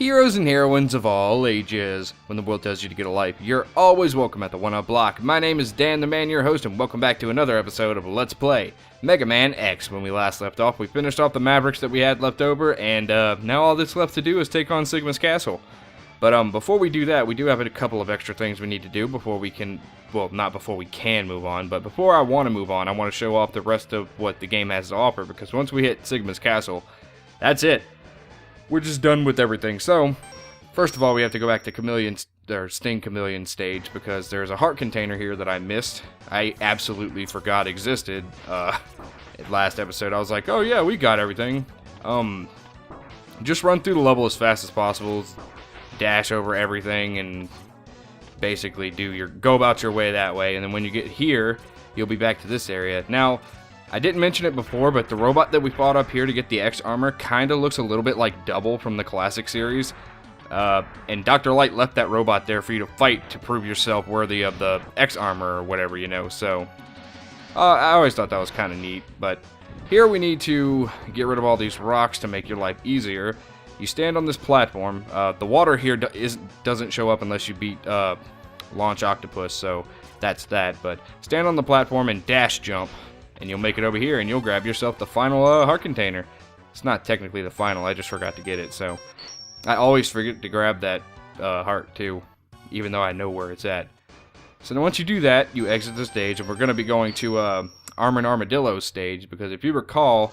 Heroes and heroines of all ages. When the world tells you to get a life, you're always welcome at the One Up Block. My name is Dan the Man, your host, and welcome back to another episode of Let's Play Megaman X. When we last left off, we finished off the Mavericks that we had left over, and now all that's left to do is take on Sigma's castle. But before we do that, we do have a couple of extra things we need to do before we can, well, not before we can move on, but before I want to move on, I want to show off the rest of what the game has to offer, because once we hit Sigma's castle, that's it. We're just done with everything. So, first of all, we have to go back to Sting Chameleon stage, because there's a heart container here that I missed. I absolutely forgot existed. Last episode, I was like, oh yeah, we got everything. Just run through the level as fast as possible, dash over everything, and basically go about your way that way. And then when you get here, you'll be back to this area. Now, I didn't mention it before, but the robot that we fought up here to get the X armor kind of looks a little bit like Double from the classic series. And Dr. Light left that robot there for you to fight to prove yourself worthy of the X armor or whatever, you know. So, I always thought that was kind of neat. But here we need to get rid of all these rocks to make your life easier. You stand on this platform. The water here doesn't show up unless you beat Launch Octopus, so that's that. But stand on the platform and dash jump, and you'll make it over here, and you'll grab yourself the final heart container. It's not technically the final, I just forgot to get it, so I always forget to grab that heart too, even though I know where it's at. So then once you do that, you exit the stage, and we're going to be going to Armored Armadillo's stage, because if you recall,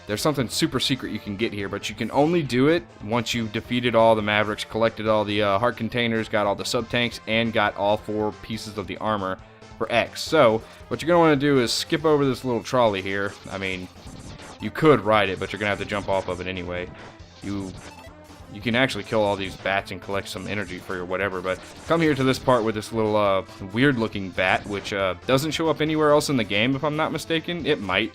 there's something super secret you can get here, but you can only do it once you've defeated all the Mavericks, collected all the heart containers, got all the sub-tanks, and got all 4 pieces of the armor for X. So, what you're going to want to do is skip over this little trolley here. I mean, you could ride it, but you're going to have to jump off of it anyway. You can actually kill all these bats and collect some energy for your whatever, but come here to this part with this little weird-looking bat, which doesn't show up anywhere else in the game, if I'm not mistaken. It might.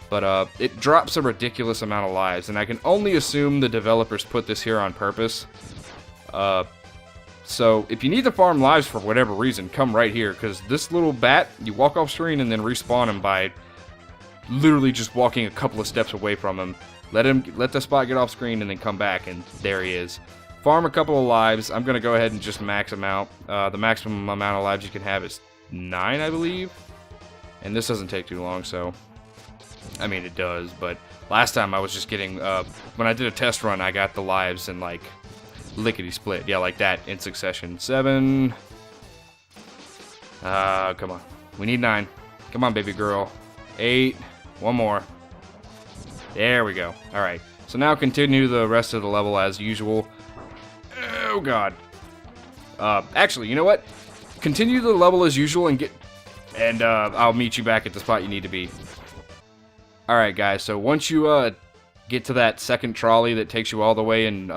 But it drops a ridiculous amount of lives, and I can only assume the developers put this here on purpose. So if you need to farm lives for whatever reason, come right here, because this little bat, you walk off screen and then respawn him by literally just walking a couple of steps away from him. Let the spot get off screen and then come back, and there he is. Farm a couple of lives. I'm going to go ahead and just max him out. The maximum amount of lives you can have is 9, I believe. And this doesn't take too long, so I mean, it does, but last time I was just getting, when I did a test run, I got the lives in, like, lickety-split. Yeah, like that, in succession. 7. Come on. We need 9. Come on, baby girl. 8. One more. There we go. Alright. So now continue the rest of the level as usual. Oh, God. Actually, you know what? Continue the level as usual and I'll meet you back at the spot you need to be. Alright guys, so once you get to that second trolley that takes you all the way and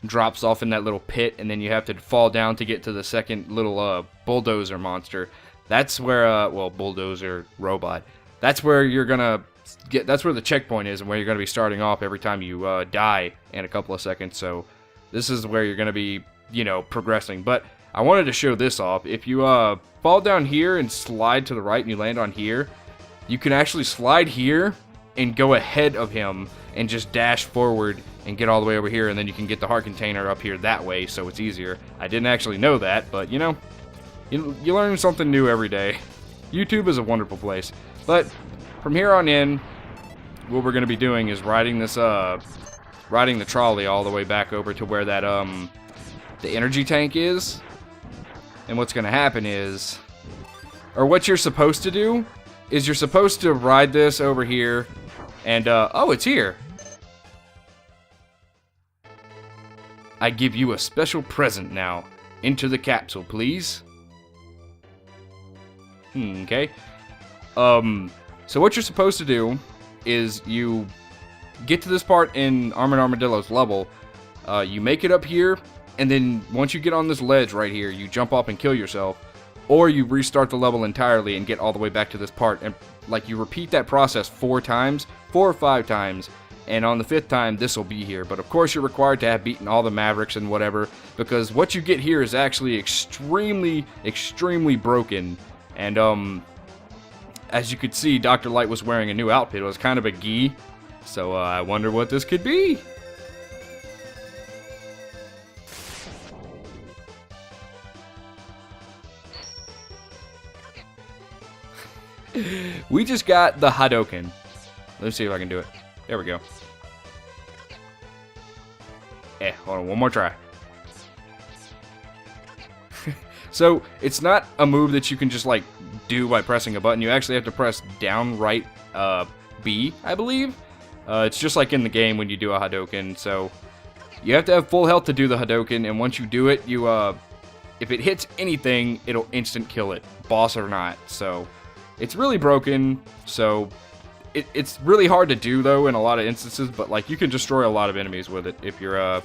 drops off in that little pit, and then you have to fall down to get to the second little bulldozer monster, that's where, well, bulldozer robot, that's where you're gonna get, that's where the checkpoint is and where you're gonna be starting off every time you die in a couple of seconds. So this is where you're gonna be, you know, progressing. But I wanted to show this off. If you fall down here and slide to the right and you land on here, you can actually slide here and go ahead of him and just dash forward and get all the way over here, and then you can get the heart container up here that way, so it's easier. I didn't actually know that, but you know, you learn something new every day. YouTube is a wonderful place. But from here on in, what we're going to be doing is riding this, riding the trolley all the way back over to where that, the energy tank is. And what's going to happen is, or what you're supposed to do, is you're supposed to ride this over here, and, oh, it's here. I give you a special present now. Enter the capsule, please. Okay. So what you're supposed to do is you get to this part in Armored Armadillo's level, you make it up here, and then once you get on this ledge right here, you jump off and kill yourself. Or you restart the level entirely and get all the way back to this part, and like you repeat that process 4 or 5 times, and on the 5th time this will be here. But of course you're required to have beaten all the Mavericks and whatever, because what you get here is actually extremely broken. And as you could see, Dr. Light was wearing a new outfit. It was kind of a gi, so I wonder what this could be. We just got the Hadouken. Let's see if I can do it. There we go. Hold on, one more try. So, it's not a move that you can just, like, do by pressing a button. You actually have to press down, right, B, I believe. It's just like in the game when you do a Hadouken, so you have to have full health to do the Hadouken, and once you do it, you, if it hits anything, it'll instant kill it, boss or not, so it's really broken, so it's really hard to do, though, in a lot of instances, but, like, you can destroy a lot of enemies with it if you're,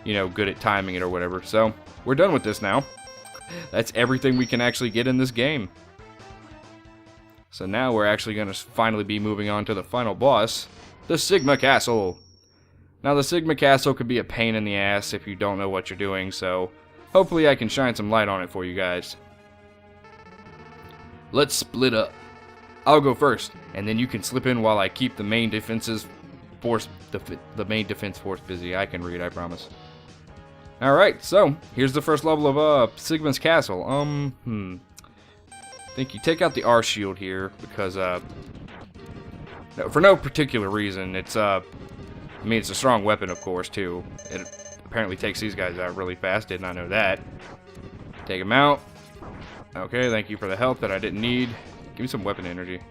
you know, good at timing it or whatever, so we're done with this now. That's everything we can actually get in this game. So now we're actually going to finally be moving on to the final boss, the Sigma Castle. Now the Sigma Castle could be a pain in the ass if you don't know what you're doing, so hopefully I can shine some light on it for you guys. Let's split up. I'll go first, and then you can slip in while I keep the main defense force busy. I can read, I promise. Alright, so, here's the first level of, Sigma's Castle. I think you take out the R shield here, because, for no particular reason. It's, I mean, it's a strong weapon, of course, too. It apparently takes these guys out really fast, did not know that. Take them out. Okay, thank you for the help that I didn't need. Give me some weapon energy.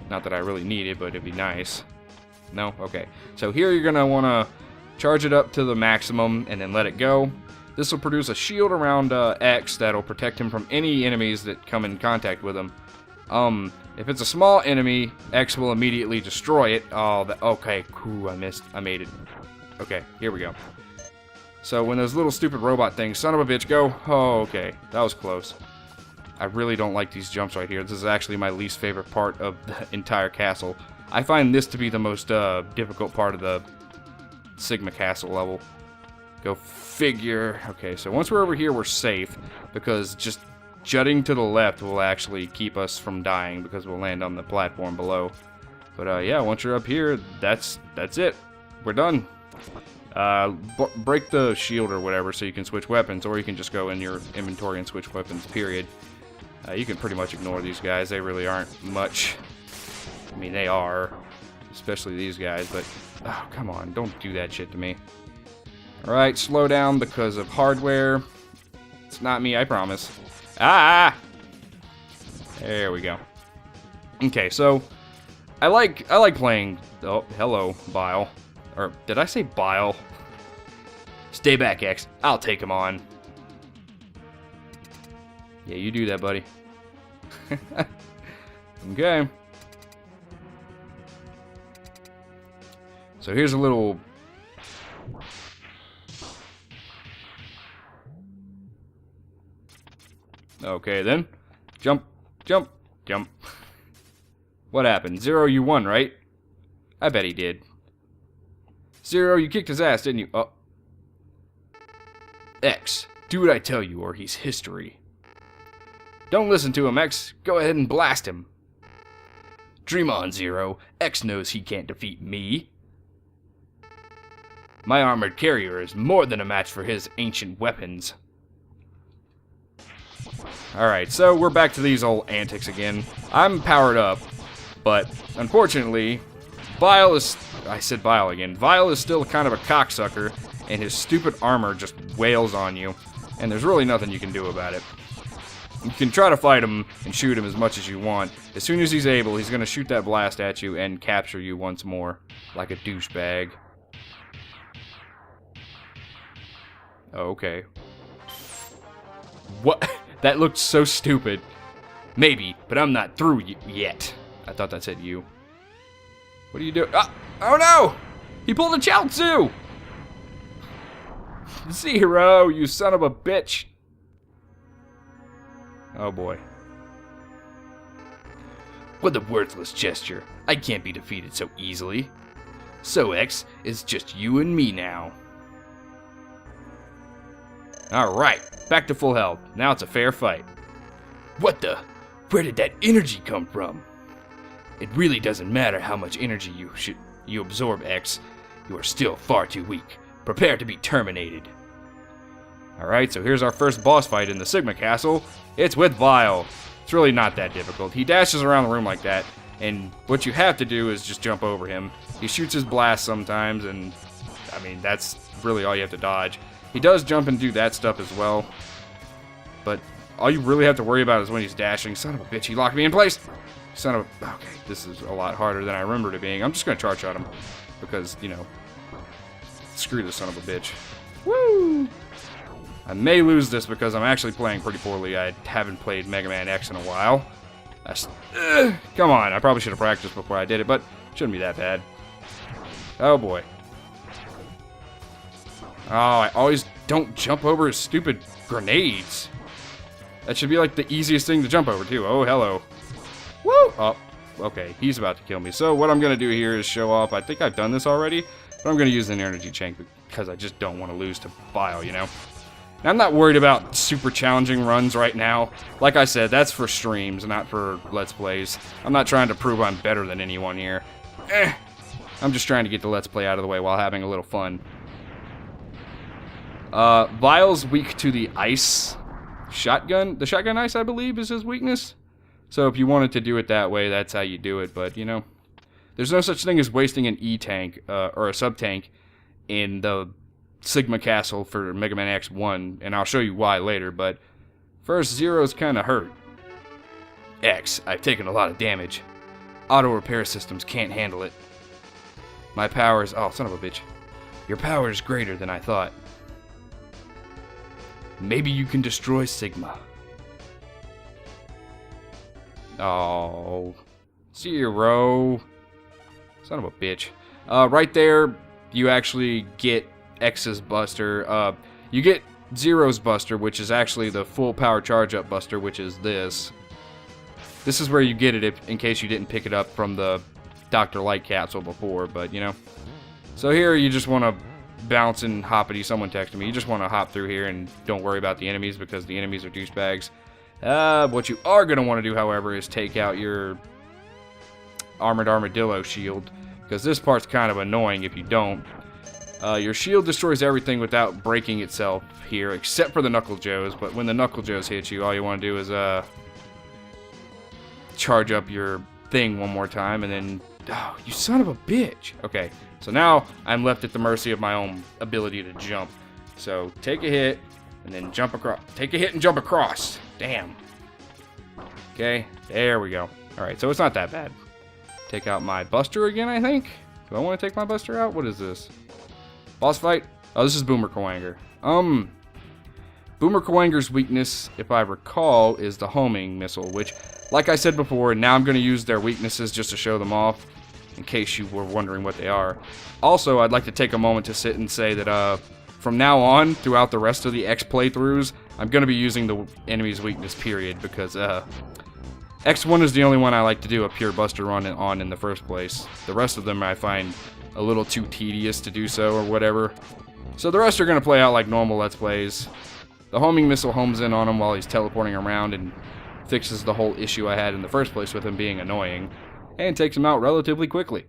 Not that I really need it, but it'd be nice. No? Okay. So here you're gonna wanna charge it up to the maximum, and then let it go. This will produce a shield around X that'll protect him from any enemies that come in contact with him. If it's a small enemy, X will immediately destroy it. Oh, okay, cool, I missed. I made it. Okay, here we go. So when those little stupid robot things, son of a bitch, go. Oh, okay, that was close. I really don't like these jumps right here. This is actually my least favorite part of the entire castle. I find this to be the most difficult part of the Sigma Castle level. Go figure. Okay, so once we're over here, we're safe, because just jutting to the left will actually keep us from dying, because we'll land on the platform below. But yeah, once you're up here, that's it. We're done. Break the shield or whatever so you can switch weapons, or you can just go in your inventory and switch weapons, period. You can pretty much ignore these guys. They really aren't much. I mean, they are, especially these guys, but oh, come on, don't do that shit to me. Alright, slow down because of hardware. It's not me, I promise. Ah! There we go. Okay, so I like playing. Oh, hello, Bile. Or did I say Bile? Stay back, X. I'll take him on. Yeah, you do that, buddy. Okay. So here's a little... Okay, then. Jump, jump, jump. What happened? Zero, you won, right? I bet he did. Zero, you kicked his ass, didn't you? Oh. X, do what I tell you or he's history. Don't listen to him, X. Go ahead and blast him. Dream on, Zero. X knows he can't defeat me. My armored carrier is more than a match for his ancient weapons. Alright, so we're back to these old antics again. I'm powered up, but unfortunately, Bile is... I said Bile again. Bile is still kind of a cocksucker, and his stupid armor just wails on you, and there's really nothing you can do about it. You can try to fight him and shoot him as much as you want. As soon as he's able, he's going to shoot that blast at you and capture you once more, like a douchebag. Oh, okay. What? That looked so stupid. Maybe, but I'm not through yet. I thought that said you. What are you doing? Oh no! He pulled a Chaozu! Zero, you son of a bitch! Oh boy. What a worthless gesture. I can't be defeated so easily. So X, it's just you and me now. Alright, back to full health. Now it's a fair fight. What the? Where did that energy come from? It really doesn't matter how much energy you absorb, X. You are still far too weak. Prepare to be terminated. Alright, so here's our first boss fight in the Sigma Castle. It's with Vile. It's really not that difficult. He dashes around the room like that, and what you have to do is just jump over him. He shoots his blast sometimes, and I mean, that's really all you have to dodge. He does jump and do that stuff as well, but all you really have to worry about is when he's dashing. Son of a bitch, he locked me in place! Son of a... Okay, this is a lot harder than I remembered it being. I'm just gonna charge shot him, because, you know, screw this son of a bitch. Woo! I may lose this because I'm actually playing pretty poorly. I haven't played Mega Man X in a while. Come on, I probably should have practiced before I did it, but it shouldn't be that bad. Oh boy. Oh, I always don't jump over his stupid grenades. That should be like the easiest thing to jump over too. Oh, hello. Woo! Oh, okay, he's about to kill me. So what I'm going to do here is show off. I think I've done this already, but I'm going to use an energy tank because I just don't want to lose to Bile, you know? And I'm not worried about super challenging runs right now. Like I said, that's for streams, not for Let's Plays. I'm not trying to prove I'm better than anyone here. I'm just trying to get the Let's Play out of the way while having a little fun. Vile's weak to the ice shotgun. The shotgun ice, I believe, is his weakness. So if you wanted to do it that way, that's how you do it. But, you know, there's no such thing as wasting an E-tank or a sub-tank in the Sigma Castle for Mega Man X1, and I'll show you why later, but first, Zero's kind of hurt. X, I've taken a lot of damage. Auto repair systems can't handle it. My power is... Oh, son of a bitch. Your power is greater than I thought. Maybe you can destroy Sigma. Oh. Zero. Son of a bitch. Right there, you actually get X's Buster. You get Zero's Buster, which is actually the full power charge-up Buster, which is this. This is where you get it in case you didn't pick it up from the Dr. Light capsule before, but, you know. So here, you just want to bounce and hoppity. Someone texted me. You just want to hop through here and don't worry about the enemies because the enemies are douchebags. What you are going to want to do, however, is take out your Armored Armadillo shield, because this part's kind of annoying if you don't. Your shield destroys everything without breaking itself here, except for the Knuckle Joes, but when the Knuckle Joes hit you, all you want to do is charge up your thing one more time, and then... Oh, you son of a bitch! Okay, so now I'm left at the mercy of my own ability to jump. So, take a hit, and then jump across. Take a hit and jump across! Damn. Okay, there we go. Alright, so it's not that bad. Take out my Buster again, I think? Do I want to take my Buster out? What is this? Boss fight? Oh, this is Boomer Kawanger. Boomer Kawanger's weakness, if I recall, is the homing missile, which, like I said before, now I'm going to use their weaknesses just to show them off, in case you were wondering what they are. Also, I'd like to take a moment to sit and say that, from now on, throughout the rest of the X playthroughs, I'm going to be using the enemy's weakness, period, because, X1 is the only one I like to do a pure Buster run on in the first place. The rest of them I find a little too tedious to do so, or whatever. So the rest are going to play out like normal Let's Plays. The homing missile homes in on him while he's teleporting around and fixes the whole issue I had in the first place with him being annoying, and takes him out relatively quickly.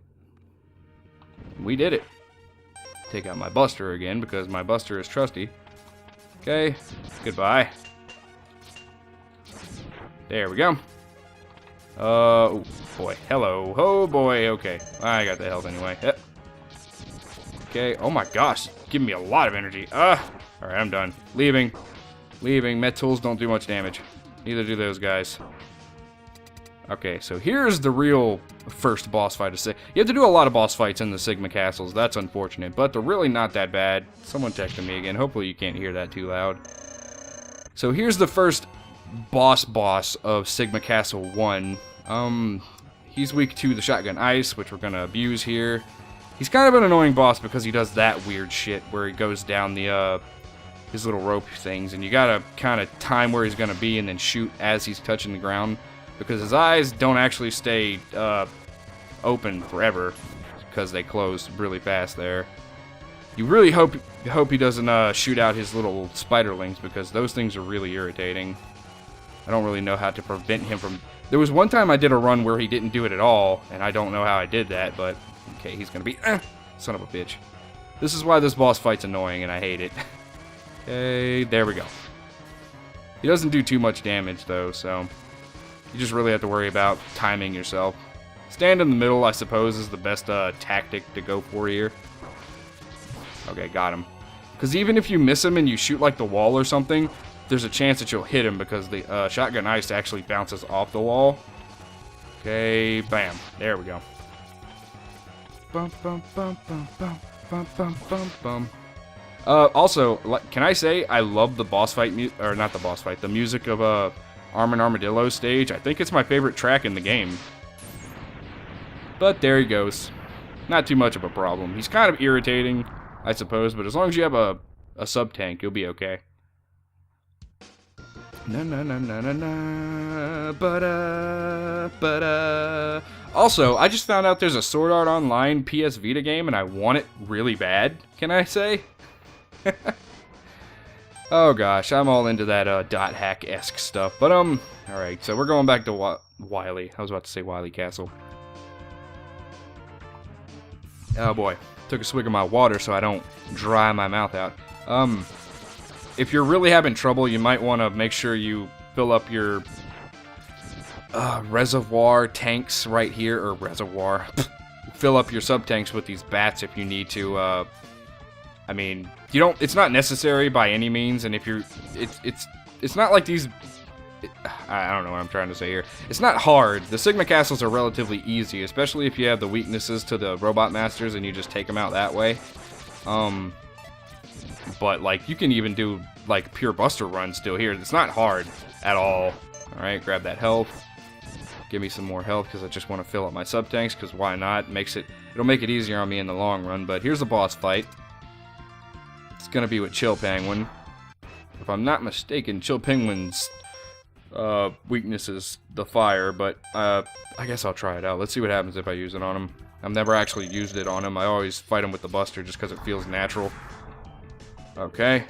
We did it. Take out my Buster again, because my Buster is trusty. Okay, goodbye. There we go. Oh boy, hello. Oh boy, okay. I got the health anyway. Yep. Okay, oh my gosh, giving me a lot of energy. Alright, I'm done. Leaving. Leaving. Met tools don't do much damage. Neither do those guys. Okay, so here's the real first boss fight to say. You have to do a lot of boss fights in the Sigma Castles. That's unfortunate, but they're really not that bad. Someone texted me again. Hopefully you can't hear that too loud. So here's the first boss of Sigma Castle 1. He's weak to the Shotgun Ice, which we're gonna abuse here. He's kind of an annoying boss because he does that weird shit where he goes down the, his little rope things, and you gotta kind of time where he's gonna be and then shoot as he's touching the ground, because his eyes don't actually stay, open forever, because they close really fast there. You really hope he doesn't, shoot out his little spiderlings, because those things are really irritating. I don't really know how to prevent him from... There was one time I did a run where he didn't do it at all, and I don't know how I did that, but... Okay, he's gonna be... son of a bitch. This is why this boss fight's annoying, and I hate it. Okay, there we go. He doesn't do too much damage, though, so... You just really have to worry about timing yourself. Stand in the middle, I suppose, is the best tactic to go for here. Okay, got him. Because even if you miss him and you shoot like the wall or something, there's a chance that you'll hit him because the shotgun ice actually bounces off the wall. Okay, bam. There we go. Bum, bum, bum, bum, bum, bum, bum, bum, bum. Also, can I say I love the boss fight, or not the boss fight, the music of Armin Armadillo's stage. I think it's my favorite track in the game. But there he goes. Not too much of a problem. He's kind of irritating, I suppose, but as long as you have a sub-tank, you'll be okay. Na na na na na na, ba-da. Also, I just found out there's a Sword Art Online PS Vita game, and I want it really bad, can I say? Oh gosh, I'm all into that dot hack-esque stuff. But alright, so we're going back to Wily. I was about to say Wily Castle. Oh boy, took a swig of my water so I don't dry my mouth out. If you're really having trouble, you might want to make sure you fill up your reservoir tanks right here, or reservoir. Fill up your sub-tanks with these bats if you need to. I mean, you don't. It's not necessary by any means, and if you're, it's not like these. I don't know what I'm trying to say here. It's not hard. The Sigma castles are relatively easy, especially if you have the weaknesses to the robot masters and you just take them out that way. But like you can even do like pure buster runs still here. It's not hard at all. All right, grab that health. Give me some more health because I just want to fill up my sub tanks. Because why not? It'll make it easier on me in the long run. But here's the boss fight. It's gonna be with Chill Penguin. If I'm not mistaken, Chill Penguin's weakness is the fire. But I guess I'll try it out. Let's see what happens if I use it on him. I've never actually used it on him. I always fight him with the buster just because it feels natural. Okay,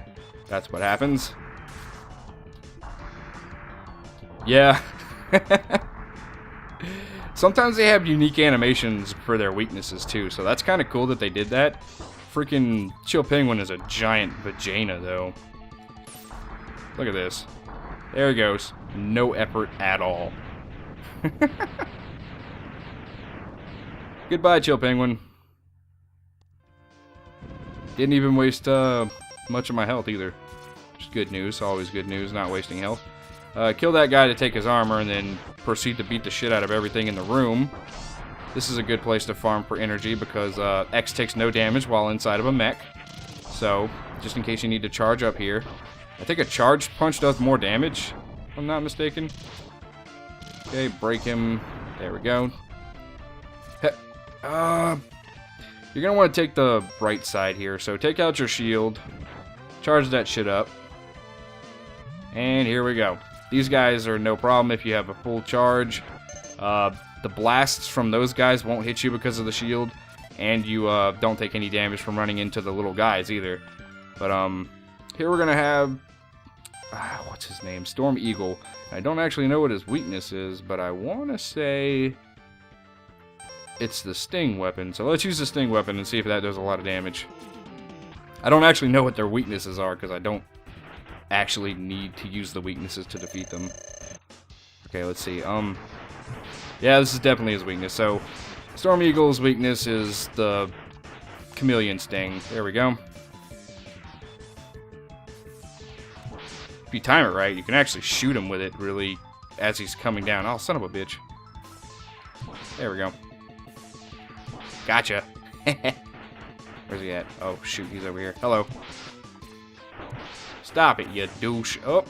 that's what happens. Yeah. Sometimes they have unique animations for their weaknesses too, so that's kind of cool that they did that. Freaking Chill Penguin is a giant vagina though. Look at this. There he goes. No effort at all. Goodbye, Chill Penguin. Didn't even waste much of my health either. Just good news. Always good news, not wasting health. Kill that guy to take his armor and then proceed to beat the shit out of everything in the room. This is a good place to farm for energy because X takes no damage while inside of a mech. So, just in case you need to charge up here. I think a charge punch does more damage, if I'm not mistaken. Okay, break him. There we go. You're going to want to take the right side here. So take out your shield. Charge that shit up. And here we go. These guys are no problem if you have a full charge. The blasts from those guys won't hit you because of the shield. And you don't take any damage from running into the little guys either. But here we're going to have... what's his name? Storm Eagle. I don't actually know what his weakness is, but I want to say... it's the sting weapon. So let's use the sting weapon and see if that does a lot of damage. I don't actually know what their weaknesses are because I don't actually need to use the weaknesses to defeat them. Okay, let's see. Yeah, this is definitely his weakness. So Storm Eagle's weakness is the chameleon sting. There we go. If you time it right, you can actually shoot him with it really as he's coming down. Oh, son of a bitch. There we go. Gotcha. Where's he at? Oh, shoot, he's over here. Hello. Stop it, you douche. Oh.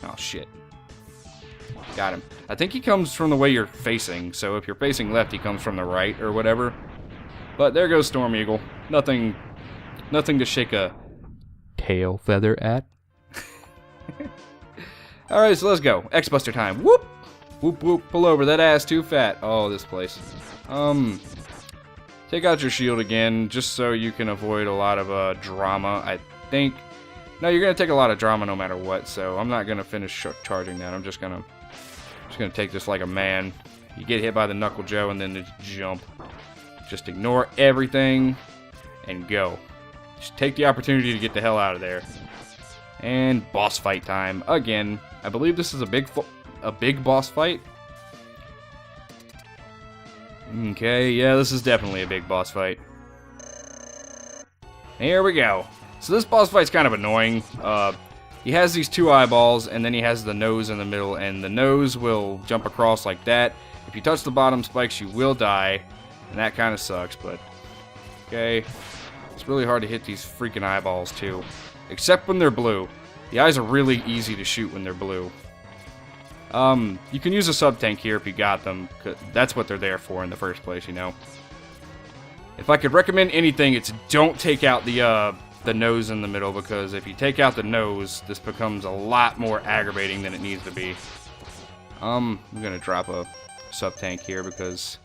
Oh, shit. Got him. I think he comes from the way you're facing. So if you're facing left, he comes from the right or whatever. But there goes Storm Eagle. Nothing to shake a tail feather at. Alright, so let's go. X-Buster time. Whoop! Whoop, whoop. Pull over. That ass too fat. Oh, this place. Take out your shield again, just so you can avoid a lot of drama, I think. No, you're going to take a lot of drama no matter what, so I'm not going to finish charging that. I'm just going to take this like a man. You get hit by the Knuckle Joe and then just jump. Just ignore everything and go. Just take the opportunity to get the hell out of there. And boss fight time again. I believe this is a big a big boss fight. Okay, yeah, this is definitely a big boss fight. Here we go. So this boss fight's kind of annoying. He has these two eyeballs, and then he has the nose in the middle, and the nose will jump across like that. If you touch the bottom spikes, you will die, and that kind of sucks, but... Okay. It's really hard to hit these freaking eyeballs, too. Except when they're blue. The eyes are really easy to shoot when they're blue. You can use a sub-tank here if you got them. 'Cause that's what they're there for in the first place, you know. If I could recommend anything, it's don't take out the nose in the middle, because if you take out the nose, this becomes a lot more aggravating than it needs to be. I'm gonna drop a sub-tank here because,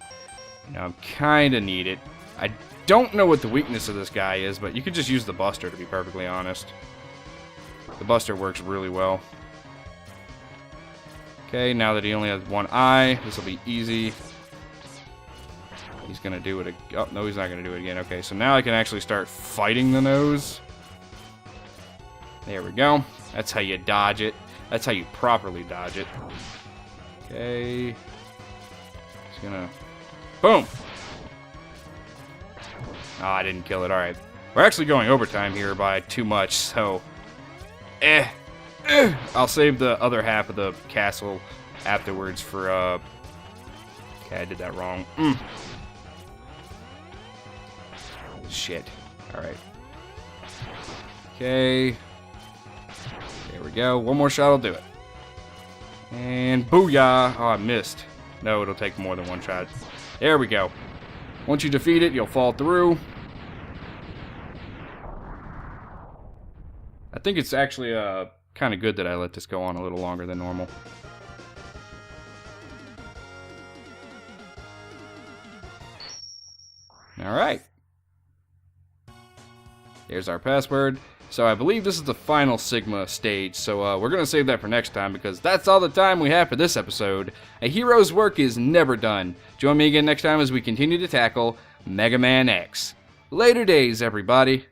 you know, I kinda need it. I don't know what the weakness of this guy is, but you could just use the Buster, to be perfectly honest. The Buster works really well. Okay, now that he only has one eye, this will be easy. He's gonna do it. Oh, no, he's not gonna do it again. Okay, so now I can actually start fighting the nose. There we go. That's how you dodge it. That's how you properly dodge it. Okay. Just gonna... Boom! Oh, I didn't kill it. Alright. We're actually going overtime here by too much, so... I'll save the other half of the castle afterwards for, Okay, I did that wrong. Shit. Alright. Okay. There we go. One more shot will do it. And booyah! Oh, I missed. No, it'll take more than one shot. There we go. Once you defeat it, you'll fall through. I think it's actually, kind of good that I let this go on a little longer than normal. Alright. There's our password. So I believe this is the final Sigma stage, so we're going to save that for next time, because that's all the time we have for this episode. A hero's work is never done. Join me again next time as we continue to tackle Mega Man X. Later days, everybody.